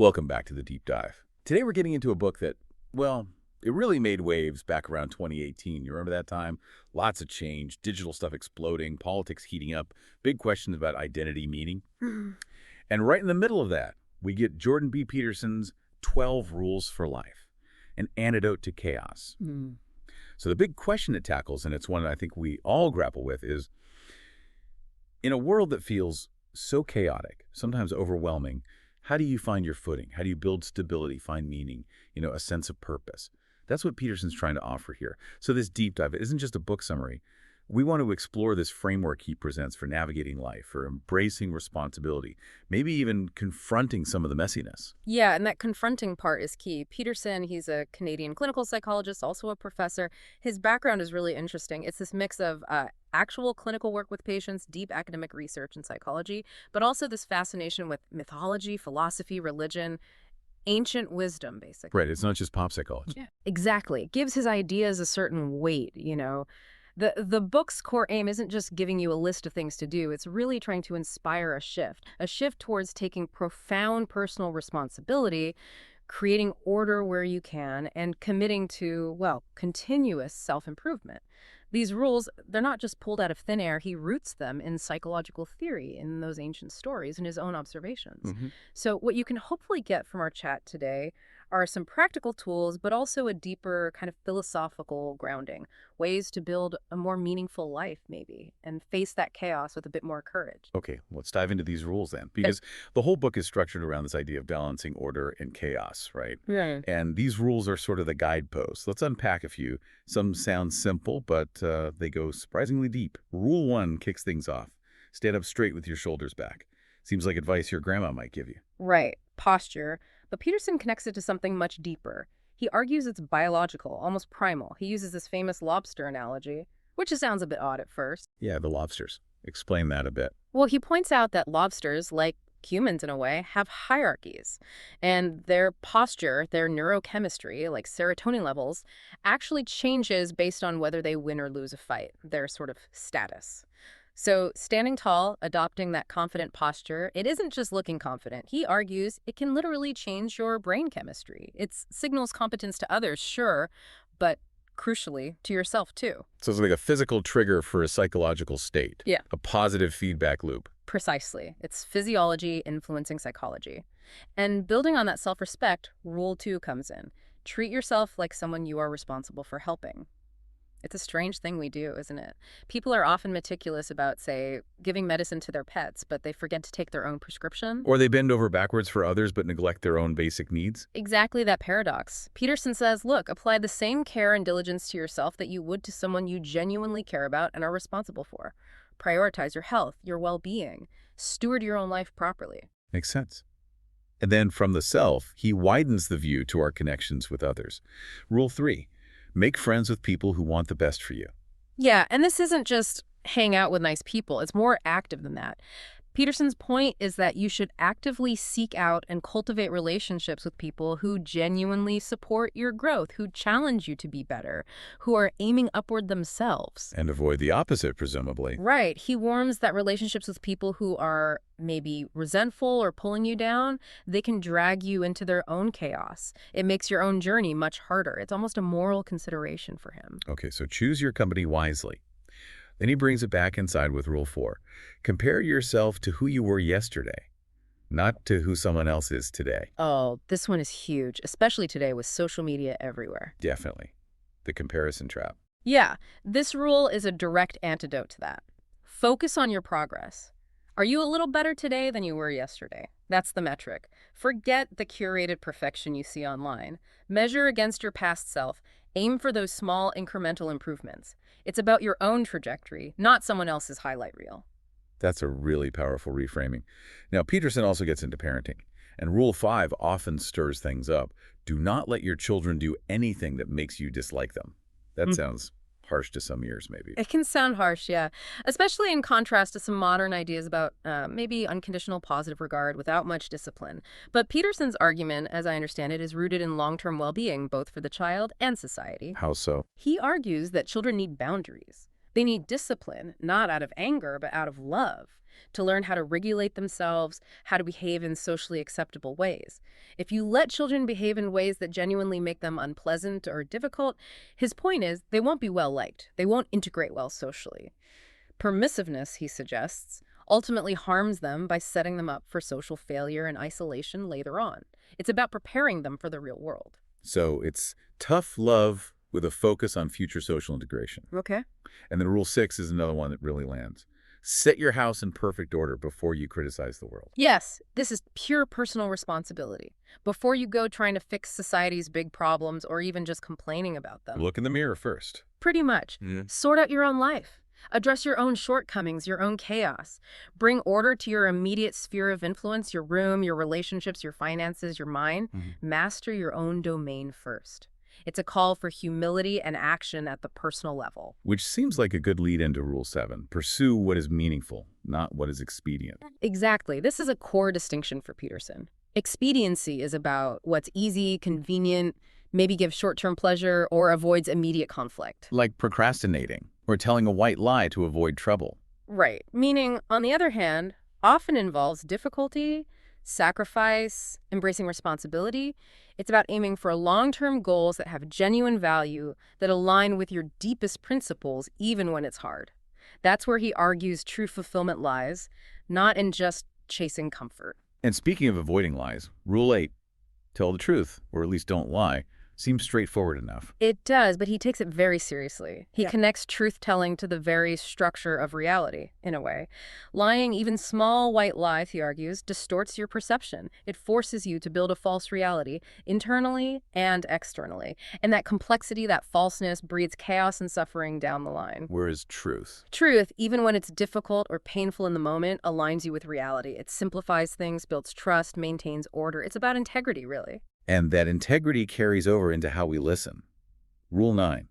Welcome back to the Deep Dive. Today we're getting into a book that, well, it really made waves back around 2018. You remember that time? Lots of change, digital stuff exploding, politics heating up, big questions about identity, meaning. And right in the middle of that, we get Jordan B. Peterson's 12 Rules for Life, an antidote to chaos. So the big question it tackles, and it's one I think we all grapple with, is in a world that feels so chaotic, sometimes overwhelming, how do you find your footing? How do you build stability, find meaning, a sense of purpose? That's what Peterson's trying to offer here. So this deep dive isn't just a book summary. We want to explore this framework he presents for navigating life, for embracing responsibility, maybe even confronting some of the messiness. Yeah, and that confronting part is key. Peterson, he's a Canadian clinical psychologist, also a professor. His background is really interesting. It's this mix of actual clinical work with patients, deep academic research in psychology, but also this fascination with mythology, philosophy, religion, ancient wisdom, basically. Right, it's not just pop psychology. Yeah, exactly. It gives his ideas a certain weight. The book's core aim isn't just giving you a list of things to do. It's really trying to inspire a shift towards taking profound personal responsibility, creating order where you can, and committing to, well, continuous self-improvement. These rules, they're not just pulled out of thin air. He roots them in psychological theory, in those ancient stories, and his own observations. So what you can hopefully get from our chat today are some practical tools, but also a deeper kind of philosophical grounding, ways to build a more meaningful life, maybe, and face that chaos with a bit more courage. Okay, let's dive into these rules then, because the whole book is structured around this idea of balancing order and chaos, right? Yeah. And these rules are sort of the guideposts. Let's unpack a few. Some sound simple, but they go surprisingly deep. Rule 1 kicks things off. Stand up straight with your shoulders back. Seems like advice your grandma might give you. Right, posture. But Peterson connects it to something much deeper. He argues it's biological, almost primal. He uses this famous lobster analogy, which sounds a bit odd at first. Yeah, the lobsters. Explain that a bit. Well, he points out that lobsters, like humans in a way, have hierarchies. And their posture, their neurochemistry, like serotonin levels, actually changes based on whether they win or lose a fight, their sort of status. So standing tall, adopting that confident posture, it isn't just looking confident. He argues it can literally change your brain chemistry. It signals competence to others, sure, but crucially, to yourself too. So it's like a physical trigger for a psychological state. Yeah. A positive feedback loop. Precisely. It's physiology influencing psychology. And building on that self-respect, rule 2 comes in. Treat yourself like someone you are responsible for helping. It's a strange thing we do, isn't it? People are often meticulous about, say, giving medicine to their pets, but they forget to take their own prescription. Or they bend over backwards for others but neglect their own basic needs. Exactly that paradox. Peterson says, look, apply the same care and diligence to yourself that you would to someone you genuinely care about and are responsible for. Prioritize your health, your well-being. Steward your own life properly. Makes sense. And then from the self, he widens the view to our connections with others. Rule 3. Make friends with people who want the best for you. Yeah, and this isn't just hang out with nice people. It's more active than that. Peterson's point is that you should actively seek out and cultivate relationships with people who genuinely support your growth, who challenge you to be better, who are aiming upward themselves. And avoid the opposite, presumably. Right. He warns that relationships with people who are maybe resentful or pulling you down, they can drag you into their own chaos. It makes your own journey much harder. It's almost a moral consideration for him. Okay, so choose your company wisely. Then he brings it back inside with Rule 4. Compare yourself to who you were yesterday, not to who someone else is today. Oh, this one is huge, especially today with social media everywhere. Definitely. The comparison trap. Yeah, this rule is a direct antidote to that. Focus on your progress. Are you a little better today than you were yesterday? That's the metric. Forget the curated perfection you see online. Measure against your past self. Aim for those small incremental improvements. It's about your own trajectory, not someone else's highlight reel. That's a really powerful reframing. Now, Peterson also gets into parenting, and Rule 5 often stirs things up. Do not let your children do anything that makes you dislike them. That sounds harsh to some ears, maybe. It can sound harsh, yeah, especially in contrast to some modern ideas about maybe unconditional positive regard without much discipline. But Peterson's argument, as I understand it, is rooted in long-term well-being, both for the child and society. How so? He argues that children need boundaries. They need discipline, not out of anger, but out of love. to learn how to regulate themselves, how to behave in socially acceptable ways. If you let children behave in ways that genuinely make them unpleasant or difficult, his point is they won't be well liked. They won't integrate well socially. Permissiveness, he suggests, ultimately harms them by setting them up for social failure and isolation later on. It's about preparing them for the real world. So it's tough love with a focus on future social integration. Okay. And then rule 6 is another one that really lands. Set your house in perfect order before you criticize the world. Yes, this is pure personal responsibility. Before you go trying to fix society's big problems or even just complaining about them. Look in the mirror first. Pretty much. Sort out your own life. Address your own shortcomings, your own chaos. Bring order to your immediate sphere of influence, your room, your relationships, your finances, your mind. Master your own domain first. It's a call for humility and action at the personal level. Which seems like a good lead into Rule 7. Pursue what is meaningful, not what is expedient. Exactly. This is a core distinction for Peterson. Expediency is about what's easy, convenient, maybe gives short-term pleasure, or avoids immediate conflict. Like procrastinating or telling a white lie to avoid trouble. Right. Meaning, on the other hand, often involves difficulty, sacrifice, embracing responsibility. It's about aiming for long-term goals that have genuine value, that align with your deepest principles, even when it's hard. That's where he argues true fulfillment lies, not in just chasing comfort. And speaking of avoiding lies, Rule 8, tell the truth, or at least don't lie, seems straightforward enough. It does, but he takes it very seriously. He connects truth-telling to the very structure of reality, in a way. Lying, even small white lies, he argues, distorts your perception. It forces you to build a false reality, internally and externally. And that complexity, that falseness, breeds chaos and suffering down the line. Whereas truth. Truth, even when it's difficult or painful in the moment, aligns you with reality. It simplifies things, builds trust, maintains order. It's about integrity, really. And that integrity carries over into how we listen. Rule 9,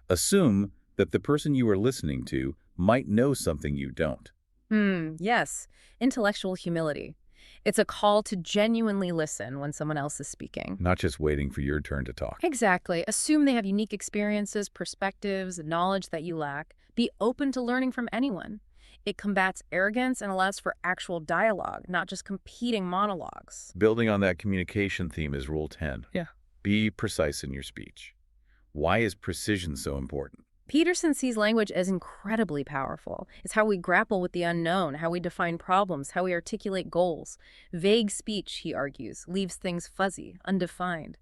assume that the person you are listening to might know something you don't. Yes. Intellectual humility. It's a call to genuinely listen when someone else is speaking. Not just waiting for your turn to talk. Exactly. Assume they have unique experiences, perspectives, knowledge that you lack. Be open to learning from anyone. It combats arrogance and allows for actual dialogue, not just competing monologues. Building on that communication theme is Rule 10. Yeah. Be precise in your speech. Why is precision so important? Peterson sees language as incredibly powerful. It's how we grapple with the unknown, how we define problems, how we articulate goals. Vague speech, he argues, leaves things fuzzy, undefined.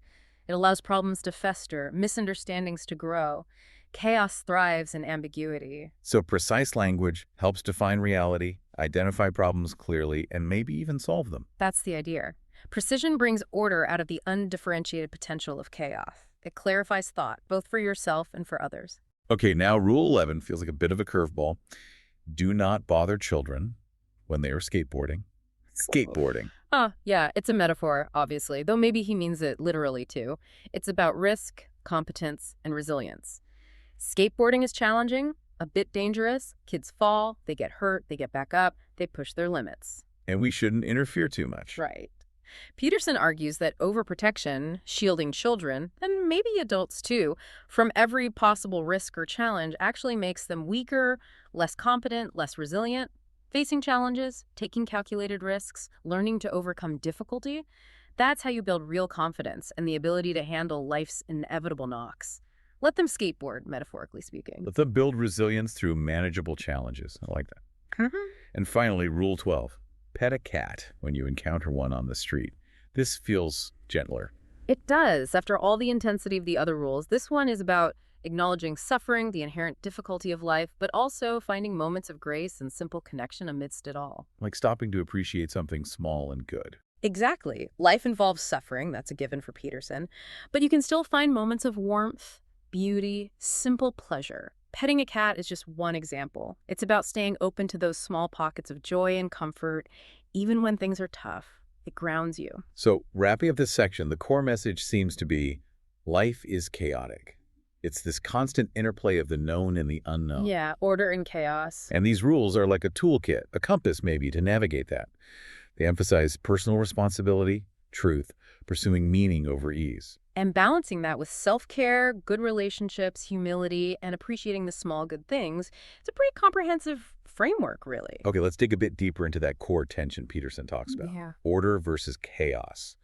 It allows problems to fester, misunderstandings to grow. Chaos thrives in ambiguity. So precise language helps define reality, identify problems clearly, and maybe even solve them. That's the idea. Precision brings order out of the undifferentiated potential of chaos. It clarifies thought, both for yourself and for others. Okay, now Rule 11 feels like a bit of a curveball. Do not bother children when they are skateboarding. Skateboarding. Yeah, it's a metaphor, obviously, though maybe he means it literally too. It's about risk, competence, and resilience. Skateboarding is challenging, a bit dangerous. Kids fall, they get hurt, they get back up, they push their limits. And we shouldn't interfere too much. Right. Peterson argues that overprotection, shielding children, and maybe adults too, from every possible risk or challenge actually makes them weaker, less competent, less resilient. Facing challenges, taking calculated risks, learning to overcome difficulty, that's how you build real confidence and the ability to handle life's inevitable knocks. Let them skateboard, metaphorically speaking. Let them build resilience through manageable challenges. I like that. And finally, Rule 12. Pet a cat when you encounter one on the street. This feels gentler. It does. After all the intensity of the other rules, this one is about acknowledging suffering, the inherent difficulty of life, but also finding moments of grace and simple connection amidst it all. Like stopping to appreciate something small and good. Exactly. Life involves suffering, that's a given for Peterson, but you can still find moments of warmth, beauty, simple pleasure. Petting a cat is just one example. It's about staying open to those small pockets of joy and comfort, even when things are tough. It grounds you. So, wrapping up this section, the core message seems to be, life is chaotic. It's this constant interplay of the known and the unknown. Yeah, order and chaos. And these rules are like a toolkit, a compass maybe, to navigate that. They emphasize personal responsibility, truth, pursuing meaning over ease. And balancing that with self-care, good relationships, humility, and appreciating the small good things, it's a pretty comprehensive framework, really. Okay, let's dig a bit deeper into that core tension Peterson talks about. Yeah. Order versus chaos.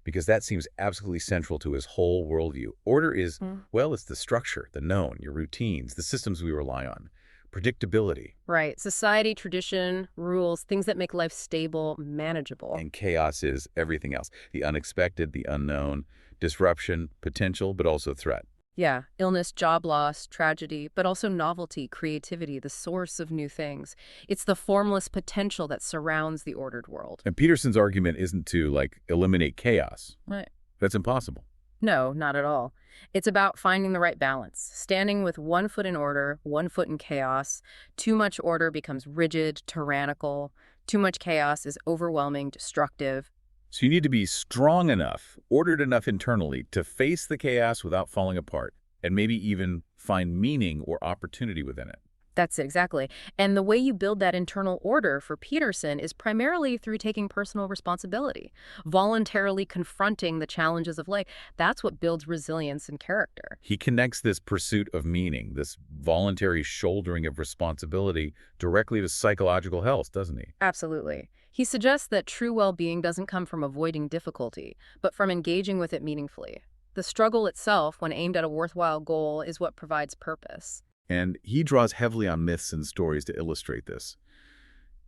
Because that seems absolutely central to his whole worldview. Order is, Mm. well, it's the structure, the known, your routines, the systems we rely on. Predictability. Right. Society, tradition, rules, things that make life stable, manageable. And chaos is everything else. The unexpected, the unknown, disruption, potential, but also threat. Yeah, illness, job loss, tragedy, but also novelty, creativity, the source of new things. It's the formless potential that surrounds the ordered world. And Peterson's argument isn't to, like, eliminate chaos. Right. That's impossible. No, not at all. It's about finding the right balance, standing with one foot in order, one foot in chaos. Too much order becomes rigid, tyrannical. Too much chaos is overwhelming, destructive. So you need to be strong enough, ordered enough internally to face the chaos without falling apart, and maybe even find meaning or opportunity within it. That's it, exactly. And the way you build that internal order for Peterson is primarily through taking personal responsibility, voluntarily confronting the challenges of life. That's what builds resilience and character. He connects this pursuit of meaning, this voluntary shouldering of responsibility, directly to psychological health, doesn't he? Absolutely. He suggests that true well-being doesn't come from avoiding difficulty, but from engaging with it meaningfully. The struggle itself, when aimed at a worthwhile goal, is what provides purpose. And he draws heavily on myths and stories to illustrate this.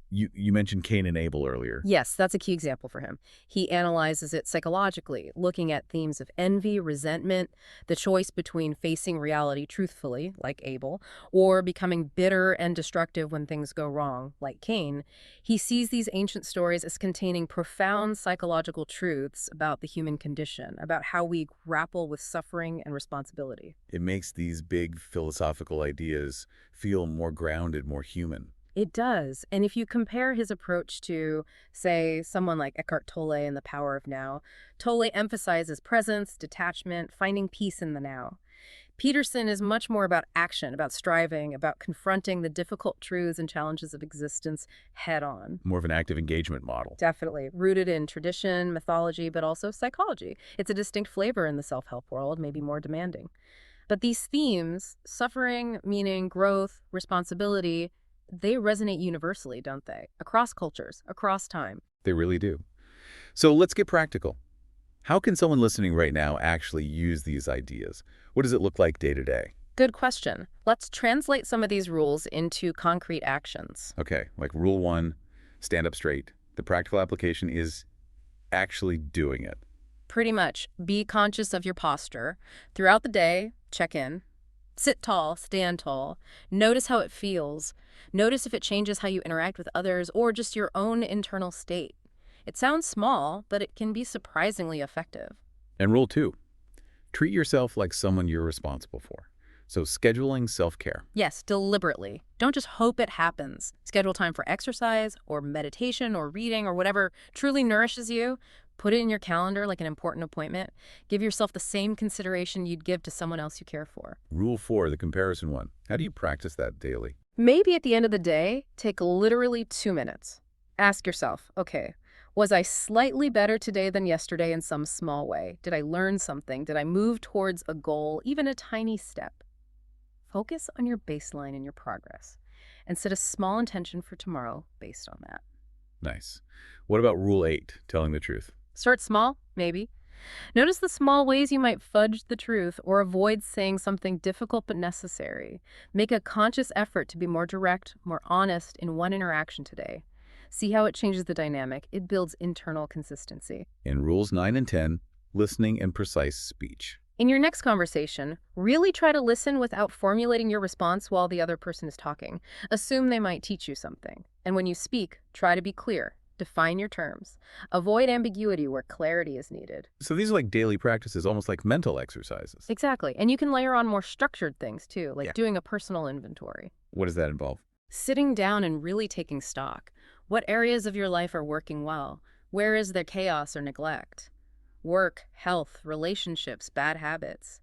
You mentioned Cain and Abel earlier. Yes, that's a key example for him. He analyzes it psychologically, looking at themes of envy, resentment, the choice between facing reality truthfully, like Abel, or becoming bitter and destructive when things go wrong, like Cain. He sees these ancient stories as containing profound psychological truths about the human condition, about how we grapple with suffering and responsibility. It makes these big philosophical ideas feel more grounded, more human. It does. And if you compare his approach to, say, someone like Eckhart Tolle in The Power of Now, Tolle emphasizes presence, detachment, finding peace in the now. Peterson is much more about action, about striving, about confronting the difficult truths and challenges of existence head on. More of an active engagement model. Definitely. Rooted in tradition, mythology, but also psychology. It's a distinct flavor in the self-help world, maybe more demanding. But these themes, suffering, meaning, growth, responsibility, they resonate universally, don't they? Across cultures, across time. They really do. So let's get practical. How can someone listening right now actually use these ideas? What does it look like day to day? Good question. Let's translate some of these rules into concrete actions. Okay, like rule 1, stand up straight. The practical application is actually doing it. Pretty much. Be conscious of your posture. Throughout the day, check in. Sit tall, stand tall. Notice how it feels. Notice if it changes how you interact with others or just your own internal state. It sounds small, but it can be surprisingly effective. And rule 2, treat yourself like someone you're responsible for. So scheduling self-care. Yes, deliberately. Don't just hope it happens. Schedule time for exercise or meditation or reading or whatever truly nourishes you. Put it in your calendar like an important appointment. Give yourself the same consideration you'd give to someone else you care for. Rule 4, the comparison one. How do you practice that daily? Maybe at the end of the day, take literally 2 minutes. Ask yourself, okay, was I slightly better today than yesterday in some small way? Did I learn something? Did I move towards a goal, even a tiny step? Focus on your baseline and your progress, and set a small intention for tomorrow based on that. Nice. What about rule 8, telling the truth? Start small, maybe. Notice the small ways you might fudge the truth or avoid saying something difficult but necessary. Make a conscious effort to be more direct, more honest in one interaction today. See how it changes the dynamic. It builds internal consistency. In rules 9 and 10, listening and precise speech. In your next conversation, really try to listen without formulating your response while the other person is talking. Assume they might teach you something. And when you speak, try to be clear. Define your terms. Avoid ambiguity where clarity is needed. So these are like daily practices, almost like mental exercises. Exactly. And you can layer on more structured things too, like Yeah. doing a personal inventory. What does that involve? Sitting down and really taking stock. What areas of your life are working well? Where is there chaos or neglect? Work, health, relationships, bad habits.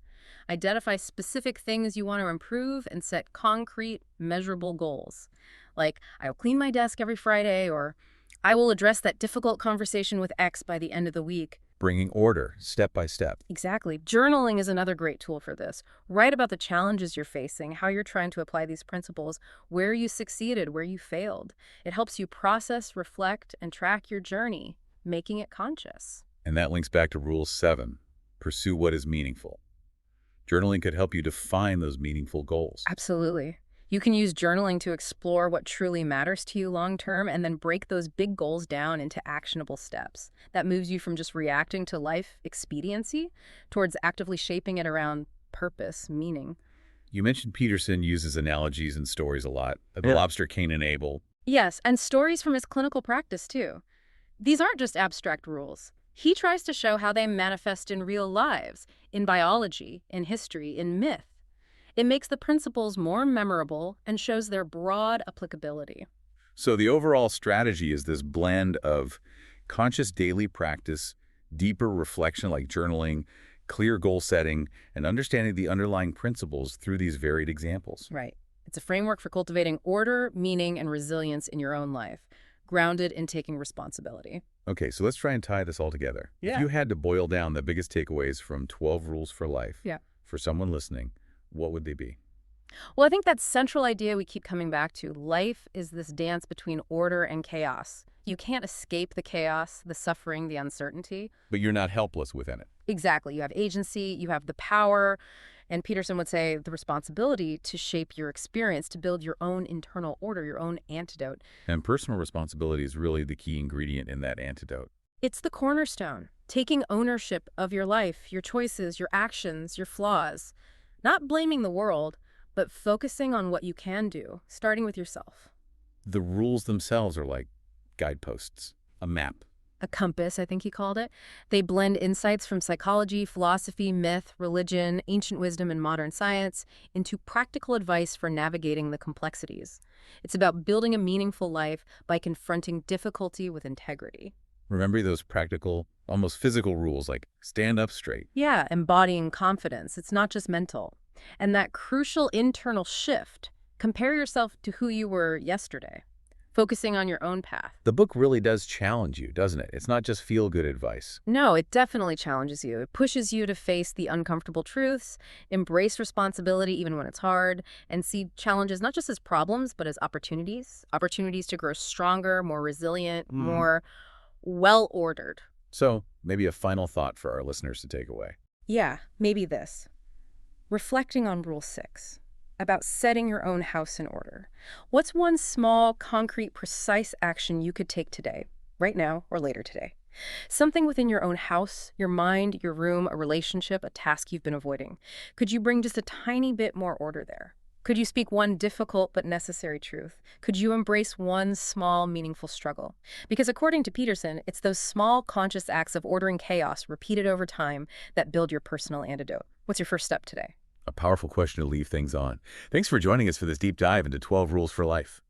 Identify specific things you want to improve and set concrete, measurable goals. Like, I'll clean my desk every Friday, or I will address that difficult conversation with X by the end of the week. bringing order, step by step. Exactly. Journaling is another great tool for this. Write about the challenges you're facing, how you're trying to apply these principles, where you succeeded, where you failed. It helps you process, reflect, and track your journey, making it conscious. And that links back to Rule 7, pursue what is meaningful. Journaling could help you define those meaningful goals. Absolutely. You can use journaling to explore what truly matters to you long term and then break those big goals down into actionable steps. That moves you from just reacting to life expediency towards actively shaping it around purpose, meaning. You mentioned Peterson uses analogies and stories a lot. The Yeah. lobster Cain and Abel. Yes, and stories from his clinical practice, too. These aren't just abstract rules. He tries to show how they manifest in real lives, in biology, in history, in myth. It makes the principles more memorable and shows their broad applicability. So the overall strategy is this blend of conscious daily practice, deeper reflection like journaling, clear goal setting, and understanding the underlying principles through these varied examples. Right. It's a framework for cultivating order, meaning, and resilience in your own life, grounded in taking responsibility. Okay, so let's try and tie this all together. If Yeah. you had to boil down the biggest takeaways from 12 Rules for Life Yeah. for someone listening, what would they be? Well, I think that central idea we keep coming back to, life is this dance between order and chaos. You can't escape the chaos, the suffering, the uncertainty. But you're not helpless within it. Exactly. You have agency, you have the power, and Peterson would say the responsibility to shape your experience, to build your own internal order, your own antidote. And personal responsibility is really the key ingredient in that antidote. It's the cornerstone, taking ownership of your life, your choices, your actions, your flaws. Not blaming the world, but focusing on what you can do, starting with yourself. The rules themselves are like guideposts, a map. A compass, I think he called it. They blend insights from psychology, philosophy, myth, religion, ancient wisdom, and modern science into practical advice for navigating the complexities. It's about building a meaningful life by confronting difficulty with integrity. Remember those practical, almost physical rules like stand up straight. Yeah, embodying confidence. It's not just mental. And that crucial internal shift, compare yourself to who you were yesterday, focusing on your own path. The book really does challenge you, doesn't it? It's not just feel-good advice. No, it definitely challenges you. It pushes you to face the uncomfortable truths, embrace responsibility even when it's hard, and see challenges not just as problems, but as opportunities. Opportunities to grow stronger, more resilient, more well-ordered. So maybe a final thought for our listeners to take away. Yeah, maybe this. Reflecting on Rule 6, about setting your own house in order. What's one small, concrete, precise action you could take today, right now, or later today? Something within your own house, your mind, your room, a relationship, a task you've been avoiding. Could you bring just a tiny bit more order there? Could you speak one difficult but necessary truth? Could you embrace one small, meaningful struggle? Because according to Peterson, it's those small, conscious acts of ordering chaos repeated over time that build your personal antidote. What's your first step today? A powerful question to leave things on. Thanks for joining us for this deep dive into 12 Rules for Life.